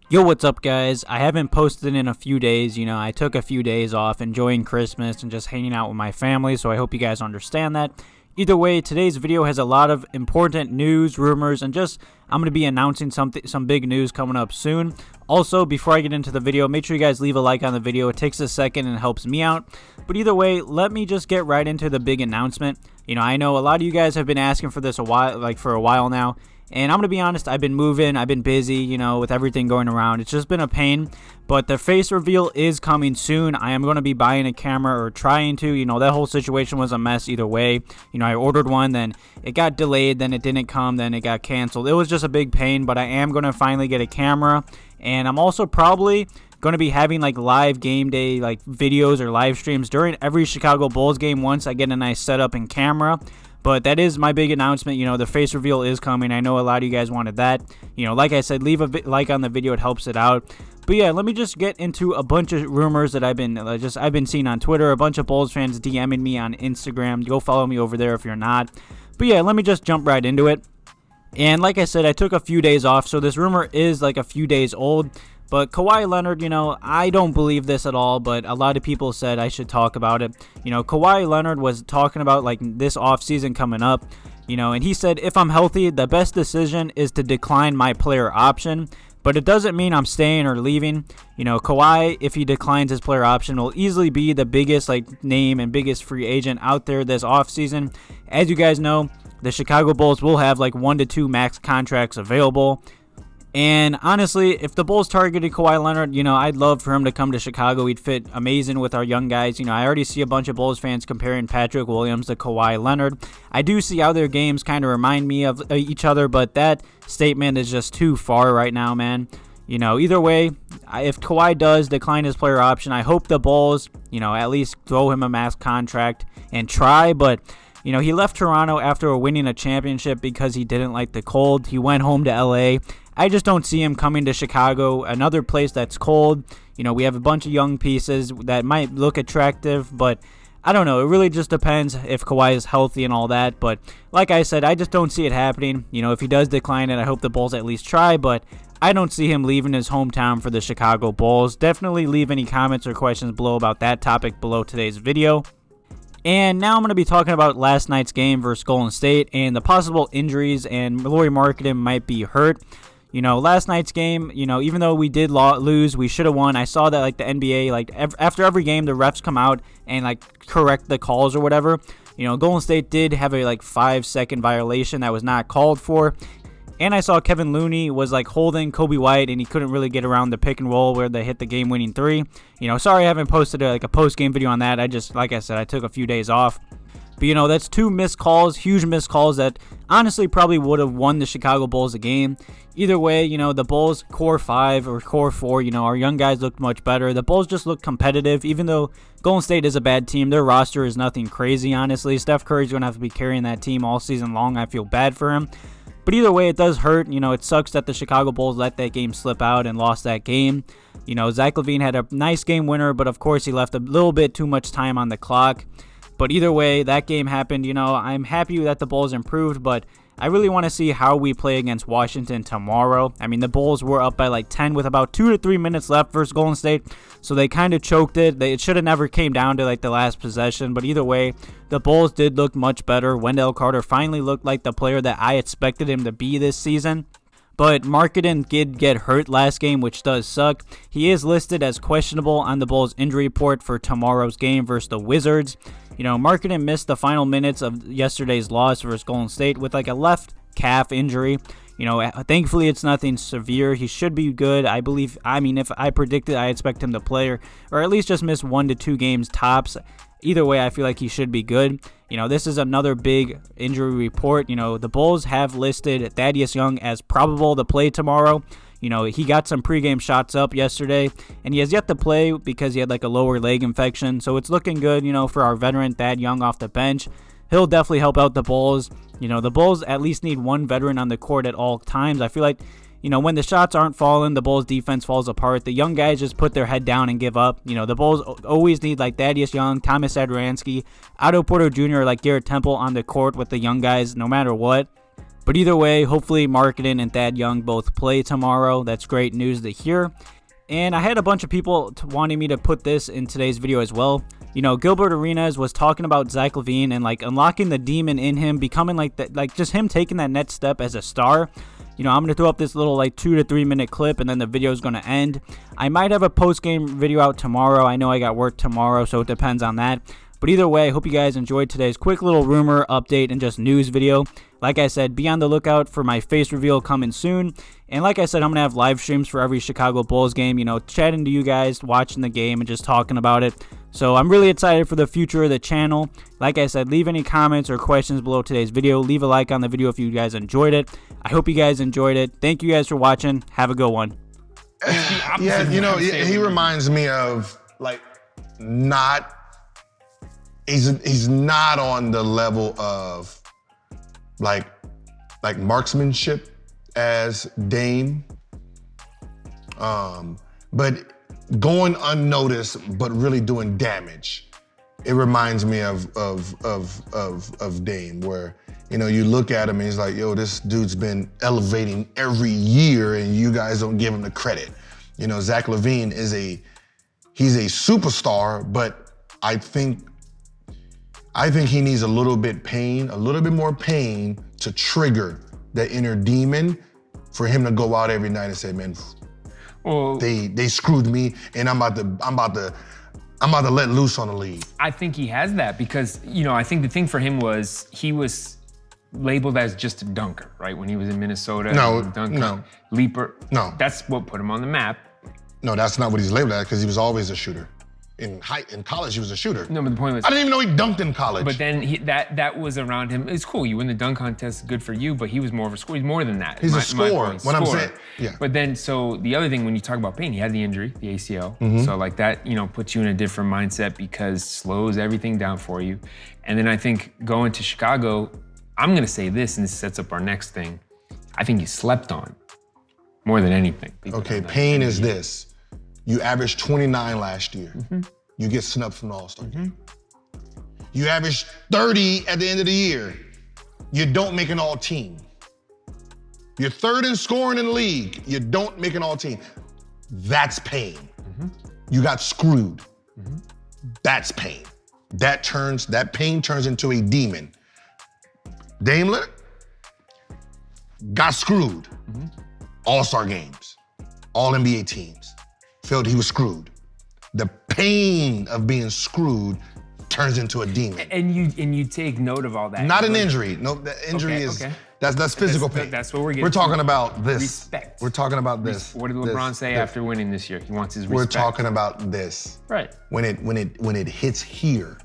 Yo, what's up, guys? I haven't posted in a few days. I took a few days off enjoying Christmas and just hanging out with my family, so I hope you guys understand that. Either way, today's video has a lot of important news, rumors, and I'm going to be announcing some big news coming up soon. Also, before I get into the video, make sure you guys leave a like on the video. It takes a second and helps me out. But either way, let me just get right into the big announcement. I know a lot of you guys have been asking for this for a while now. And I'm going to be honest, I've been moving, I've been busy, with everything going around. It's just been a pain, but the face reveal is coming soon. I am going to be buying a camera, or trying to. That whole situation was a mess either way. I ordered one, then it got delayed, then it didn't come, then it got canceled. It was just a big pain, but I am going to finally get a camera. And I'm also probably going to be having live game day videos or live streams during every Chicago Bulls game once I get a nice setup and camera. But that is my big announcement. The face reveal is coming. I know a lot of you guys wanted that. Like I said, leave a like on the video. It helps it out. But yeah, let me just get into a bunch of rumors that I've been seeing on Twitter. A bunch of Bulls fans DMing me on Instagram. Go follow me over there if you're not. But yeah, let me just jump right into it. And like I said, I took a few days off, so this rumor is a few days old. But Kawhi Leonard, I don't believe this at all, but a lot of people said I should talk about it. Kawhi Leonard was talking about this offseason coming up, and he said, if I'm healthy, the best decision is to decline my player option. But it doesn't mean I'm staying or leaving. Kawhi, if he declines his player option, will easily be the biggest name and biggest free agent out there this offseason. As you guys know, the Chicago Bulls will have 1 to 2 max contracts available. And honestly, if the Bulls targeted Kawhi Leonard, I'd love for him to come to Chicago. He'd fit amazing with our young guys. I already see a bunch of Bulls fans comparing Patrick Williams to Kawhi Leonard. I do see how their games kind of remind me of each other, but that statement is just too far right now, man. Either way, if Kawhi does decline his player option, I hope the Bulls, at least throw him a max contract and try, but he left Toronto after winning a championship because he didn't like the cold. He went home to LA. I just don't see him coming to Chicago, another place that's cold. We have a bunch of young pieces that might look attractive, but I don't know. It really just depends if Kawhi is healthy and all that. But like I said, I just don't see it happening. If he does decline it, I hope the Bulls at least try, but I don't see him leaving his hometown for the Chicago Bulls. Definitely leave any comments or questions below about that topic below today's video. And now I'm going to be talking about last night's game versus Golden State and the possible injuries, and Lauri Markkanen might be hurt. Last night's game, even though we did lose, we should have won. I saw that the NBA, after every game, the refs come out and correct the calls or whatever. Golden State did have a 5-second violation that was not called for. And I saw Kevin Looney was holding Coby White, and he couldn't really get around the pick and roll where they hit the game-winning three. Sorry I haven't posted a post-game video on that. Like I said, I took a few days off. But, that's 2 missed calls, huge missed calls that honestly probably would have won the Chicago Bulls a game. Either way, the Bulls core 5 or core 4, our young guys looked much better. The Bulls just looked competitive, even though Golden State is a bad team. Their roster is nothing crazy, honestly. Steph Curry's going to have to be carrying that team all season long. I feel bad for him. But either way, it does hurt. It sucks that the Chicago Bulls let that game slip out and lost that game. Zach LaVine had a nice game winner, but of course he left a little bit too much time on the clock. But either way, that game happened. I'm happy that the Bulls improved, but I really want to see how we play against Washington tomorrow. I mean, the Bulls were up by 10 with about 2 to 3 minutes left versus Golden State, so they kind of choked it. It should have never came down to the last possession, but either way, the Bulls did look much better. Wendell Carter finally looked like the player that I expected him to be this season. But Markkanen did get hurt last game, which does suck. He is listed as questionable on the Bulls injury report for tomorrow's game versus the Wizards. Markkanen missed the final minutes of yesterday's loss versus Golden State with a left calf injury. Thankfully it's nothing severe. He should be good. If I predicted, I expect him to play or at least just miss 1 to 2 games tops. Either way, I feel like he should be good. This is another big injury report. The Bulls have listed Thaddeus Young as probable to play tomorrow. He got some pregame shots up yesterday, and he has yet to play because he had a lower leg infection. So it's looking good, for our veteran Thad Young off the bench. He'll definitely help out the Bulls. The Bulls at least need one veteran on the court at all times. I feel like You know, when the shots aren't falling, the Bulls defense falls apart. The young guys just put their head down and give up. You know, the Bulls always need like Thaddeus Young, Tomas Satoransky, Otto Porter Jr., like Garrett Temple on the court with the young guys no matter what. But either way, hopefully Markkanen and Thad Young both play tomorrow. That's great news to hear. And I had a bunch of people wanting me to put this in today's video as well. You know, Gilbert Arenas was talking about Zach LaVine and like unlocking the demon in him, becoming like that, like just him taking that next step as a star. You know, I'm going to throw up this little like 2 to 3 minute clip and then the video is going to end. I might have a post-game video out tomorrow. I know I got work tomorrow, so it depends on that. But either way, I hope you guys enjoyed today's quick little rumor update and just news video. Like I said, be on the lookout for my face reveal coming soon. And like I said, I'm going to have live streams for every Chicago Bulls game, you know, chatting to you guys, watching the game and just talking about it. So I'm really excited for the future of the channel. Like I said, leave any comments or questions below today's video. Leave a like on the video if you guys enjoyed it. I hope you guys enjoyed it. Thank you guys for watching. Have a good one. Yeah, you know, he reminds me of like he's not on the level of like marksmanship as Dame, but going unnoticed but really doing damage. It reminds me of Dame, where you know you look at him and he's like, yo, this dude's been elevating every year and you guys don't give him the credit. You know, Zach LaVine he's a superstar, but I think he needs a little bit more pain to trigger that inner demon for him to go out every night and say, man, well, they screwed me and I'm about to let loose on the league. I think he has that because, you know, I think the thing for him was he was labeled as just a dunker, right? When he was in Minnesota. No. Leaper. No. That's what put him on the map. No, that's not what he's labeled as because he was always a shooter. In college, he was a shooter. No, but the point was, I didn't even know he dunked in college. But then that was around him. It's cool. You win the dunk contest, good for you. But he was more of a scorer. He's more than that. He's a scorer. What I'm saying, yeah. But then, so the other thing when you talk about pain, he had the injury, the ACL. So like that, you know, puts you in a different mindset because slows everything down for you. And then I think going to Chicago, I'm gonna say this, and this sets up our next thing. I think he slept on more than anything. Okay, pain is this. You averaged 29 last year. You get snubbed from the All-Star game. You averaged 30 at the end of the year. You don't make an all-team. You're third in scoring in the league. You don't make an all-team. That's pain. You got screwed. That's pain. That pain turns into a demon. Dame Lillard got screwed. All-Star games, All-NBA teams. Felt he was screwed. The pain of being screwed turns into a demon. And you take note of all that. Not an injury. No, the injury is that's physical pain. That's what we're getting. We're talking about this. Respect. We're talking about this. What did LeBron say after winning this year? He wants his respect. We're talking about this. Right. When it hits here,